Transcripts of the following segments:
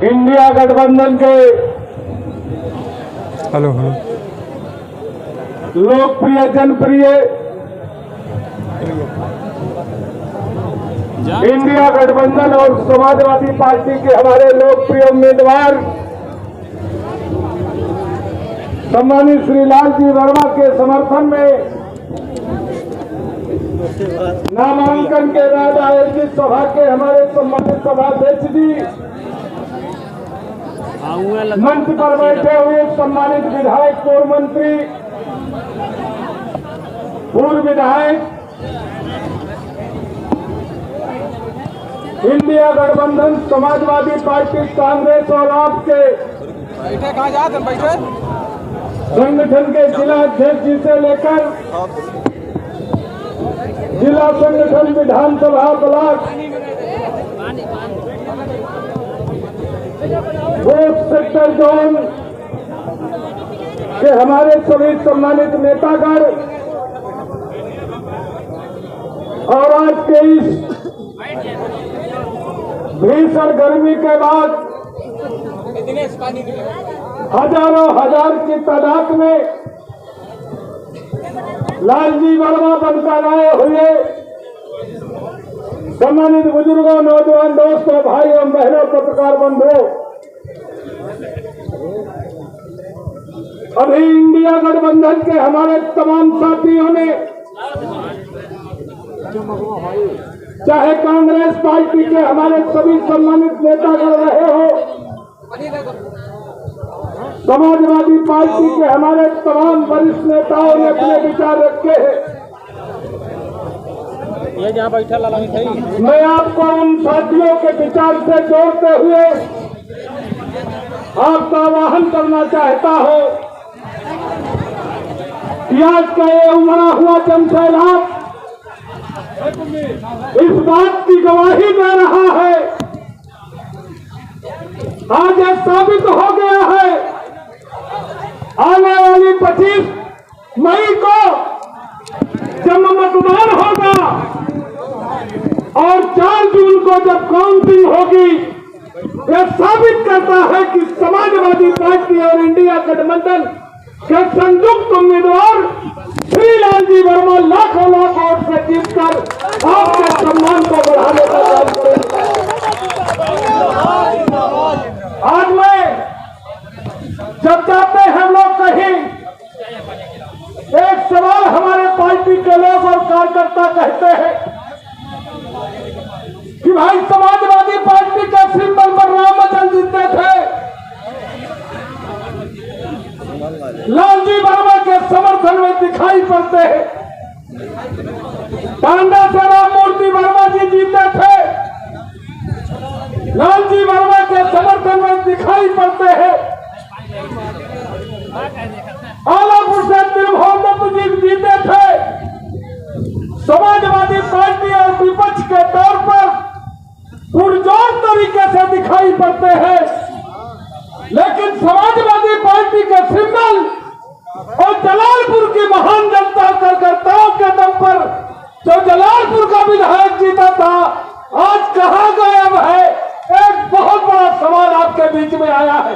India गठबंधन के hello लोकप्रिय जनप्रिय इंडिया गठबंधन और समाजवादी पार्टी के हमारे लोकप्रिय उम्मीदवार सम्मानित श्री लालजी वर्मा के समर्थन में नामांकन के बाद आयोजित सभा के हमारे सम्मानित सभाध्यक्ष जी, मंच पर बैठे हुए सम्मानित विधायक, पूर्व मंत्री, पूर्व विधायक, इंडिया गठबंधन, समाजवादी पार्टी, कांग्रेस और आपके संगठन के जिला अध्यक्ष जी से लेकर जिला संगठन, विधानसभा ब्लॉक, बूथ, सेक्टर, जोन के हमारे सभी सम्मानित नेतागण और आज के इस भीषण गर्मी के बाद हजारों हजार की तादाद में लालजी वर्मा बनकर आए हुए सम्मानित बुजुर्गों, नौजवान दोस्तों, भाइयों, बहनों, पत्रकार बंधुओं, अभी इंडिया गठबंधन के हमारे तमाम साथियों ने, चाहे कांग्रेस पार्टी के हमारे सभी सम्मानित नेतागण रहे हो, समाजवादी पार्टी के हमारे तमाम वरिष्ठ नेताओं ने अपने विचार रखे हैं। ये जहाँ बैठा लालमी थी, मैं आपको उन साथियों के विचार से जोड़ते हुए आपका आह्वान करना चाहता हूं कि आज का ये उमड़ा हुआ जनसैलाब इस बात की गवाही दे रहा है, आज यह साबित हो गया है, आने वाली 25 मई को जब मतदान होगा और 4 जून को जब काउंटिंग होगी, यह साबित करता है कि समाजवादी पार्टी और इंडिया गठबंधन के संयुक्त उम्मीदवार श्री लालजी वर्मा लाखों लाख वोट से जीतकर आपके सम्मान को बढ़ाने का काम करेंगे। आज में जब जाते हैं लोग कहीं, एक सवाल हमारे पार्टी के लोग और कार्यकर्ता कहते हैं कि भाई समाजवादी पार्टी के सिंबल पर रामचंद्र जीतते थे, लालजी वर्मा के समर्थन में दिखाई पड़ते हैं, टांडा से राममूर्ति वर्मा जी जीते थे, लालजी वर्मा के समर्थन में दिखाई पड़ते हैं, आलापुर से त्रिभुवन जी जीते थे, समाजवादी पार्टी और विपक्ष के तौर पर पुरजोर तरीके से दिखाई पड़ते हैं, लेकिन समाजवादी पार्टी के सिंबल और जलालपुर की महान जनता कार्यकर्ताओं के दम पर जो जलालपुर का विधायक जीता था, आज कहां गायब है? एक बहुत बड़ा सवाल आपके बीच में आया है।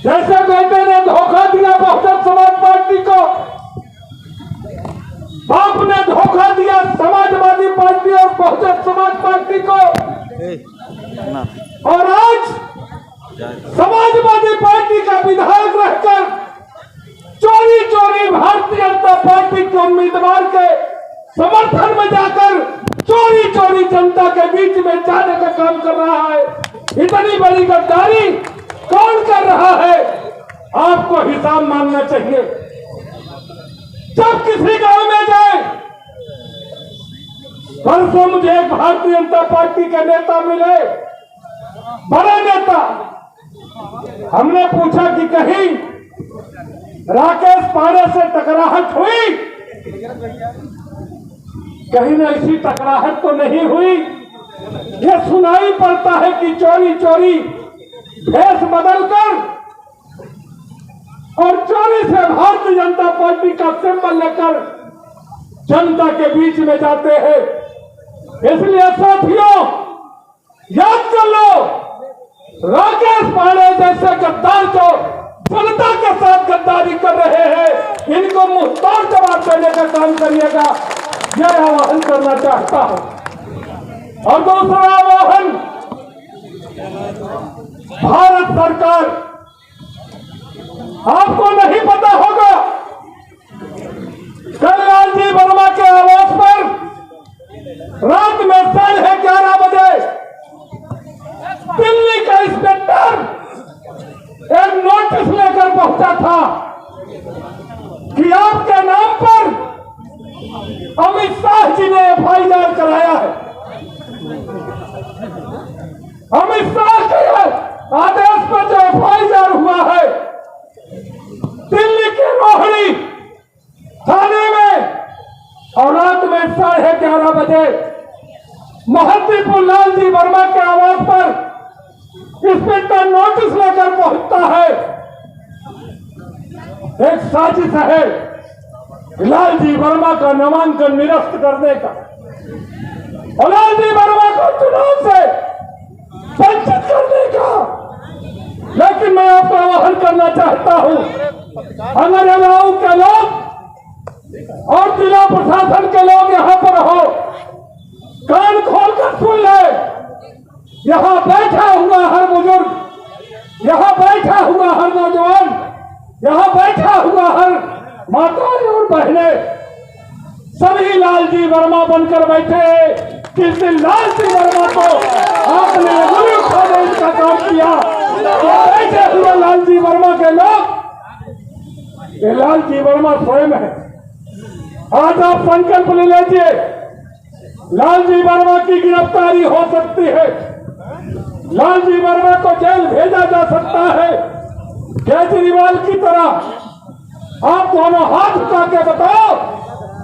जैसे बेटे ने धोखा दिया बहुजन समाज पार्टी को, बाप ने धोखा दिया समाजवादी पार्टी और बहुजन समाज पार्टी को, और आज समाजवादी पार्टी का विधायक रहकर चोरी चोरी भारतीय जनता पार्टी के उम्मीदवार के समर्थन में जाकर चोरी चोरी जनता के बीच में जाने का काम कर रहा है। इतनी बड़ी गद्दारी कौन कर रहा है? आपको हिसाब मानना चाहिए। जब किसी गांव में जाए, परसों मुझे एक भारतीय जनता पार्टी के नेता मिले, बड़े नेता। हमने पूछा कि कहीं राकेश पांडे से टकराहट हुई? कहीं न ऐसी टकराहट तो नहीं हुई। यह सुनाई पड़ता है कि चोरी चोरी भेष बदलकर और चोरी से भारतीय जनता पार्टी का सिंबल लेकर जनता के बीच में जाते हैं। इसलिए साथियों, याद कर लो, राकेश पांडे जैसे गद्दार जो जनता के साथ गद्दारी कर रहे हैं, इनको मुंहतोड़ जवाब देने का काम करिएगा, यह आह्वान करना चाहता हूं। और दूसरा आह्वान, भारत सरकार, आपको नहीं पता होगा, कल लालजी वर्मा के आवास पर रात में 11:30 बजे दिल्ली का इंस्पेक्टर एक नोटिस लेकर पहुंचा था कि आपके नाम पर अमित शाह जी ने FIR कराया है। अमित शाह के आदेश पर जो FIR हुआ है, दिल्ली के रोहिणी थाने में, और रात में 11:30 बजे महतीपुर लालजी वर्मा के आवास पर इंस्पेक्टर नोटिस लेकर पहुंचता है। एक साजिश है लालजी वर्मा का नामांकन निरस्त करने का और लालजी वर्मा को चुनाव से वंचित करने का। लेकिन मैं आपको आह्वान करना चाहता हूं, अगर एलाऊ के लोग और जिला प्रशासन के लोग यहां पर हो, कान खोलकर सुन ले, यहां बैठा हुआ हर बुजुर्ग, यहां बैठा हुआ हर नौजवान, यहां बैठा हुआ हर माताएं और बहनें, सभी लालजी वर्मा बनकर बैठे। जिस दिन लालजी वर्मा को आपने अंगुली उठाने का काम किया, तो बैठे हुए लालजी वर्मा के लोग, ये लालजी वर्मा स्वयं है। आज आप संकल्प ले लीजिए, लालजी वर्मा की गिरफ्तारी हो सकती है, लालजी वर्मा को जेल भेजा जा सकता है। केजरीवाल की तरह आप दोनों हाथ उठा के बताओ,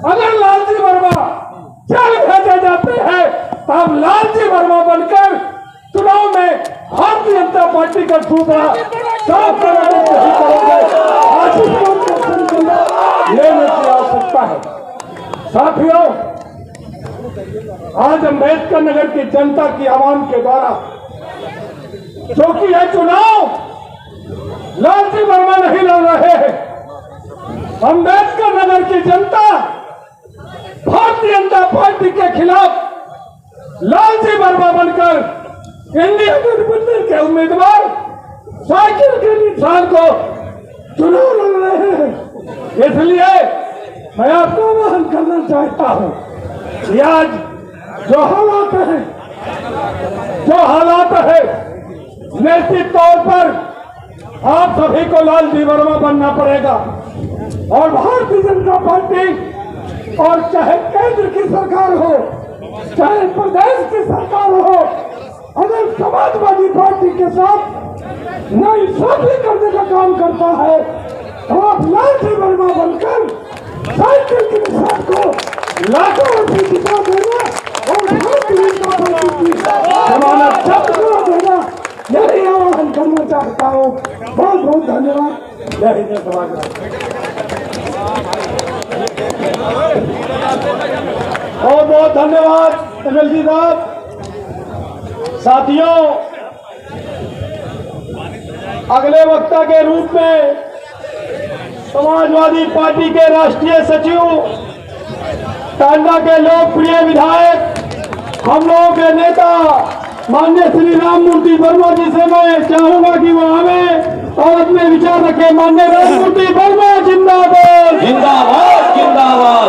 अगर लालजी वर्मा जेल भेजे जाते हैं तब लालजी वर्मा बनकर चुनाव में भारतीय जनता पार्टी का सूबा साफ करने नहीं करोगे। लेने की आवश्यकता है। साथियों, आज अम्बेडकर नगर की जनता की आवाम के द्वारा जो कि यह चुनाव लालजी वर्मा नहीं लड़ रहे हैं, अम्बेडकर नगर की जनता भारतीय जनता पार्टी के खिलाफ लालजी वर्मा बनकर इंडिया गठबंधन के उम्मीदवार साइकिल के निशान को चुनाव लड़ रहे हैं। इसलिए मैं आपको आह्वान करना चाहता हूं कि आज जो हालात है, निश्चित तौर पर आप सभी को लालजी वर्मा बनना पड़ेगा। और भारतीय जनता पार्टी, और चाहे केंद्र की सरकार हो, चाहे प्रदेश की सरकार हो, अगर समाजवादी पार्टी के साथ नाइंसाफी करने का काम करता है, तो आप लालजी वर्मा बनकर साइकिल के निशान को लाखों रुपये जिता देना और भारतीय जनता पार्टी की जमानत जब्त करा देना, यही आह्वान करना चाहता हूँ। बहुत बहुत धन्यवाद। जय हिंद, बहुत बहुत धन्यवाद MLC साहब। साथियों, अगले वक्ता के रूप में समाजवादी पार्टी के राष्ट्रीय सचिव, टांडा के लोकप्रिय विधायक, हम लोगों के नेता माननीय श्री राममूर्ति वर्मा जी से मैं चाहूंगा कि वो आवे और अपने विचार रखे। माननीय राममूर्ति वर्मा जिंदाबाद, जिंदाबाद, जिंदाबाद,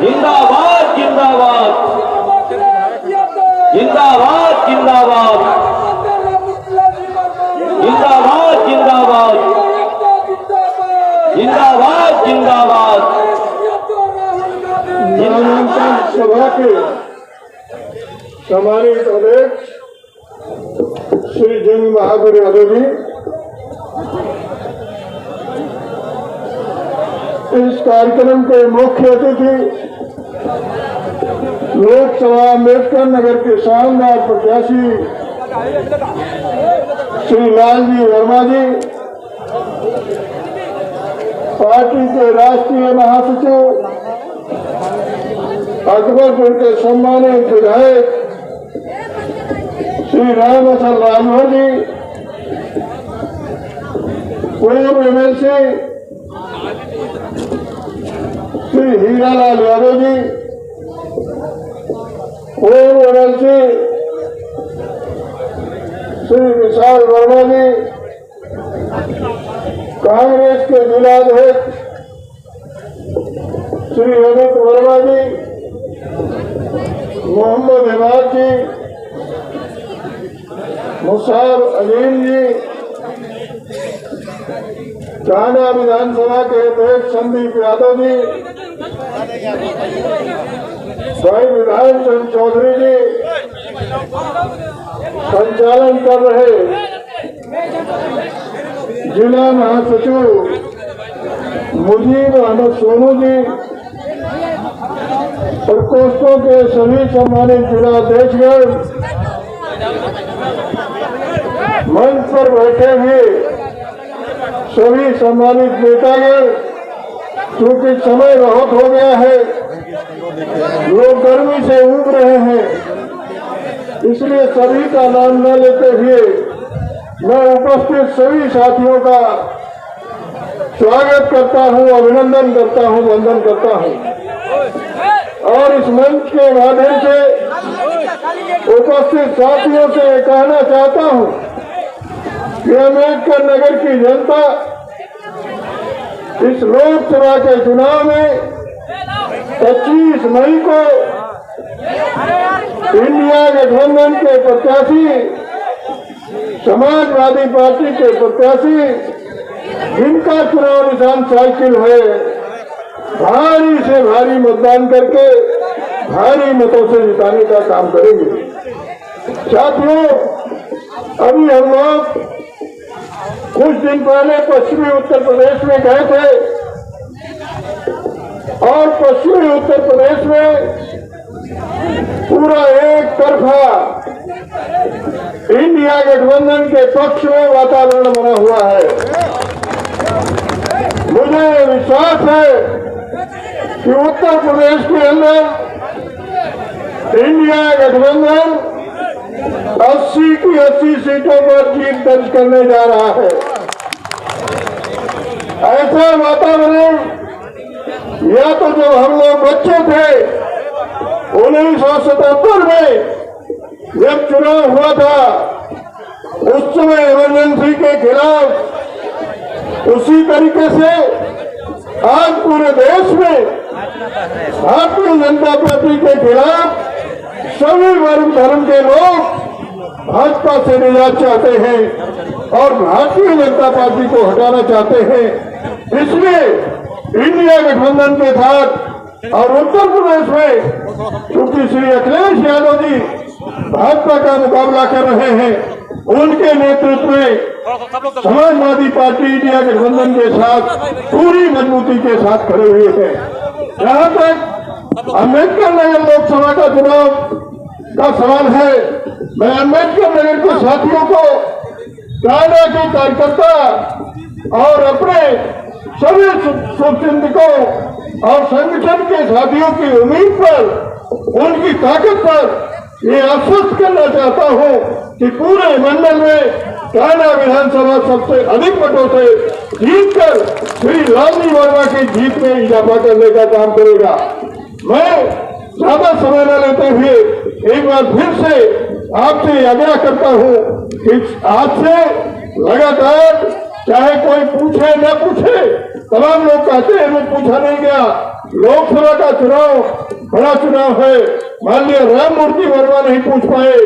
जिंदाबाद, जिंदाबाद, जिंदाबाद, जिंदाबाद, जिंदाबाद, जिंदाबाद, जिंदाबाद, जिंदाबाद। सभा के सम्मानित अध्यक्ष श्री जंग महावीर यादव जी, इस कार्यक्रम के मुख्य अतिथि लोकसभा अम्बेडकर नगर के शानदार प्रत्याशी श्री लालजी वर्मा जी, पार्टी के राष्ट्रीय महासचिव अकबरपुर के सम्मानित विधायक श्री राम हसन राजभर जी, पूर्व एमएलसी श्री हीरालाल यादव जी, पूर्व एमएलसी श्री विशाल वर्मा जी, कांग्रेस के जिलाध्यक्ष श्री अमित वर्मा जी, मोहम्मद इमाद जी, मुसार अलीम जी, कान्हा विधानसभा के अध्यक्ष संदीप यादव जी, भाई विधायक चंद चौधरी जी, संचालन कर रहे जिला महासचिव मुजीब अहमद सोनू जी, प्रकोष्ठों के सभी सम्मानित जिला अध्यक्षगण, मंच पर बैठे हुए सभी सम्मानित नेतागण, क्योंकि समय बहुत हो गया है, लोग गर्मी से ऊब रहे हैं, इसलिए सभी का नाम न लेते हुए मैं उपस्थित सभी साथियों का स्वागत करता हूं, अभिनंदन करता हूं, वंदन करता हूं और इस मंच के माध्यम से उपस्थित साथियों से कहना चाहता हूं कि अम्बेडकर नगर की जनता इस लोकसभा के चुनाव में 25 मई को इंडिया गठबंधन के प्रत्याशी, समाजवादी पार्टी के प्रत्याशी, जिनका चुनाव निशान साइकिल है, भारी से भारी मतदान करके भारी मतों से जिताने का काम करेंगे। साथियों, अभी हम लोग कुछ दिन पहले पश्चिमी उत्तर प्रदेश में गए थे और पश्चिमी उत्तर प्रदेश में पूरा एक तरफा इंडिया गठबंधन के पक्ष में वातावरण बना हुआ है। मुझे विश्वास है कि उत्तर प्रदेश के अंदर इंडिया गठबंधन 80 की 80 सीटों पर जीत दर्ज करने जा रहा है। ऐसा वातावरण या तो जब हम लोग बच्चे थे 1977 में जब चुनाव हुआ था, उस समय इमरजेंसी के खिलाफ उसी तरीके से आज पूरे देश में भारतीय जनता पार्टी के खिलाफ सभी वर्ग धर्म के लोग भाजपा से निजात चाहते हैं और भारतीय जनता पार्टी को हटाना चाहते हैं। इसलिए इंडिया गठबंधन के साथ और उत्तर प्रदेश में क्योंकि श्री अखिलेश यादव जी भाजपा का मुकाबला कर रहे हैं, उनके नेतृत्व में समाजवादी पार्टी इंडिया गठबंधन के साथ पूरी मजबूती के साथ खड़े हुए हैं। जहां तक अम्बेडकर नगर लोकसभा का चुनाव का सवाल है, मैं अम्बेडकर नगर के साथियों को कायदा के कार्यकर्ता और अपने सभी शुभचिंतकों और संगठन के साथियों की उम्मीद पर, उनकी ताकत पर ये आश्वस्त करना चाहता हूं कि पूरे मंडल में कान्हा विधानसभा सबसे अधिक वोटों से जीतकर श्री लालजी वर्मा की जीत में इजाफा करने का काम करेगा। मैं ज्यादा समय न लेते हुए एक बार फिर से आपसे आग्रह करता हूं कि आज से लगातार चाहे कोई पूछे न पूछे, तमाम लोग कहते हैं मैं पूछा नहीं गया, लोकसभा का चुनाव बड़ा चुनाव है, माननीय राममूर्ति वर्मा नहीं पूछ पाए,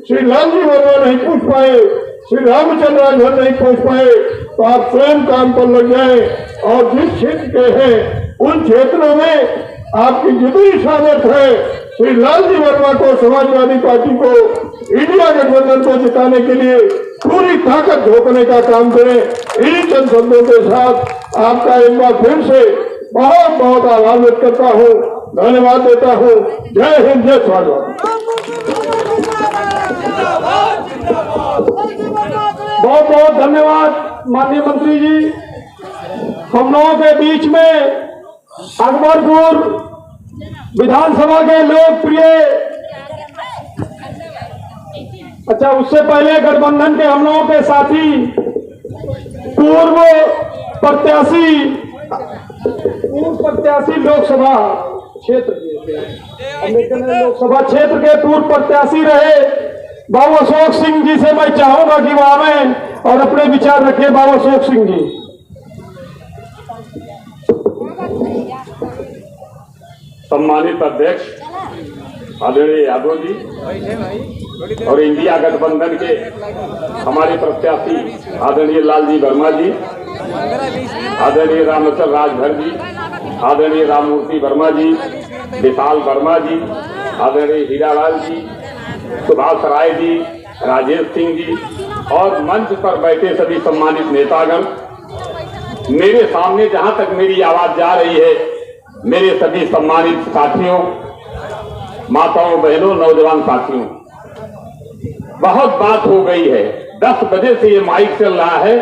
श्री लालजी वर्मा नहीं पूछ पाए, श्री रामचंद्र राजभर नहीं पूछ पाए, तो आप स्वयं काम पर लग जाए और जिस क्षेत्र के हैं उन क्षेत्रों में आपकी जितनी सामर्थ्य है, श्री लालजी वर्मा को, समाजवादी पार्टी को, इंडिया गठबंधन को जिताने के लिए पूरी ताकत झोंकने का काम करें। इन्हीं चंद शब्दों के साथ आपका एक बार फिर से बहुत बहुत आभार व्यक्त करता हूँ, धन्यवाद देता हूँ। जय हिंद, जय स्वागत। बहुत बहुत धन्यवाद माननीय मंत्री जी। हम लोगों के बीच में अकबरपुर विधानसभा के लोकप्रिय, अच्छा उससे पहले गठबंधन के हम लोगों के साथी पूर्व प्रत्याशी लोकसभा क्षेत्र के पूर्व प्रत्याशी रहे बाबू अशोक सिंह जी से मैं चाहूंगा कि वो आवे और अपने विचार रखे। बाबू अशोक सिंह जी। सम्मानित अध्यक्ष आदरणीय यादव जी और इंडिया गठबंधन के हमारे प्रत्याशी आदरणीय लालजी वर्मा जी, आदरणीय रामेश्वर राजभर जी, आदरणीय राममूर्ति वर्मा जी, विशाल वर्मा जी, आदरणीय हीरालाल जी, सुभाष राय जी, राजेश सिंह जी और मंच पर बैठे सभी सम्मानित नेतागण, मेरे सामने जहां तक मेरी आवाज जा रही है, मेरे सभी सम्मानित साथियों, माताओं, बहनों, नौजवान साथियों, बहुत बात हो गई है। 10 बजे से ये माइक चल रहा है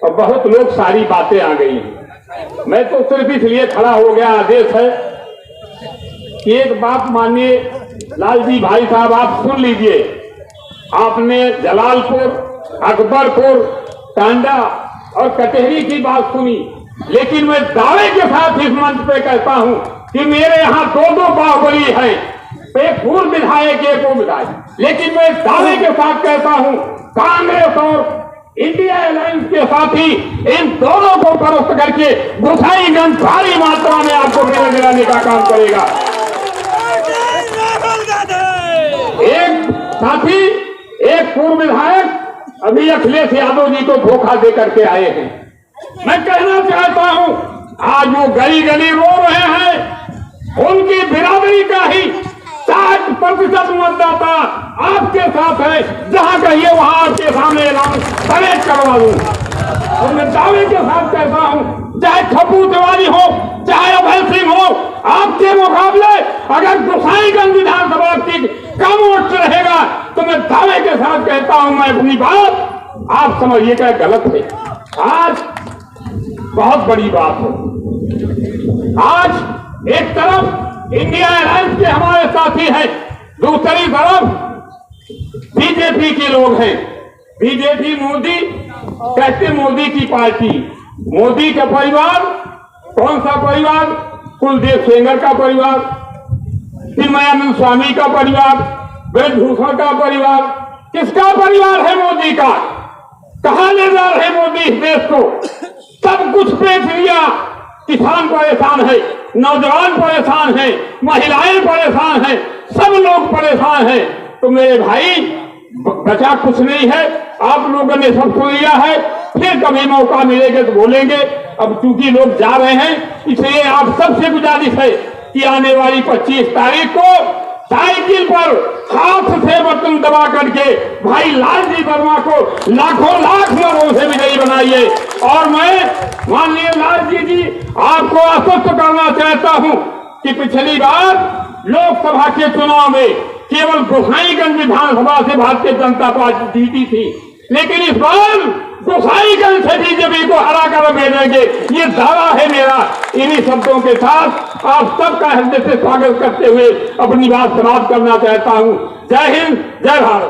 और बहुत लोग सारी बातें आ गई हैं। मैं तो सिर्फ इसलिए खड़ा हो गया, आदेश है कि एक बात मानिए लालजी भाई साहब, आप सुन लीजिए। आपने जलालपुर, अकबरपुर, टांडा और कटहरी की बात सुनी, लेकिन मैं दावे के साथ इस मंच पे कहता हूं कि मेरे यहाँ 2 बाहुबली हैं, एक पूर्व विधायक, एक उप विधायक, लेकिन मैं दावे के साथ कहता हूं कांग्रेस और इंडिया अलायंस के साथी इन दोनों को परास्त करके गोसाईगंज भारी मात्रा में आपको मेरे गिराने का काम करेगा। एक साथी, एक पूर्व विधायक अभी अखिलेश यादव जी को धोखा दे करके आए हैं। मैं कहना चाहता हूं, आज वो गली गली रो रहे हैं, उनकी बिरादरी का ही 60% मतदाता आपके साथ है। जहां कहिए वहां आपके सामने ऐलान परेड करवा दूं। और मैं दावे के साथ कहता हूं, चाहे खप्पू तिवारी हो, चाहे अभय सिंह हो, आपके मुकाबले अगर गोसाईगंज विधानसभा सीट कम वोट से रहेगा तो मैं दावे के साथ कहता हूं, मैं अपनी बात आप समझिएगा गलत है। आज बहुत बड़ी बात है। आज एक तरफ इंडिया अलायंस के हमारे साथी हैं, दूसरी तरफ बीजेपी के लोग हैं। बीजेपी मोदी कहते, मोदी की पार्टी, मोदी का परिवार कौन सा परिवार? कुलदीप सेंगर का परिवार, चिन्मयानंद स्वामी का परिवार, ब्रजभूषण का परिवार। किसका परिवार है मोदी का? कहां ले जा रहे मोदी इस देश को? सब कुछ बेच लिया। किसान परेशान है, नौजवान परेशान है, महिलाएं परेशान हैं, सब लोग परेशान हैं। तो मेरे भाई बचा कुछ नहीं है। आप लोगों ने सब सुन लिया है, फिर कभी मौका मिलेगा तो बोलेंगे। अब चूंकि लोग जा रहे हैं, इसलिए आप सबसे गुजारिश है कि आने वाली 25 तारीख को साइकिल पर हाथ से बटन दबा करके भाई लालजी वर्मा को लाखों लाख मतों से विजयी बनाइए। और मैं माननीय लालजी जी आपको आश्वस्त करना चाहता हूं कि पिछली बार लोकसभा के चुनाव में केवल गोसाईगंज विधानसभा से भारतीय जनता पार्टी जीती थी, लेकिन इस बार गोसाईगंज से बीजेपी को हरा कर भेजेंगे, ये दावा है मेरा। इन्हीं शब्दों के साथ आप सबका हृदय से स्वागत करते हुए अपनी बात समाप्त करना चाहता हूं। जय हिंद, जय भारत।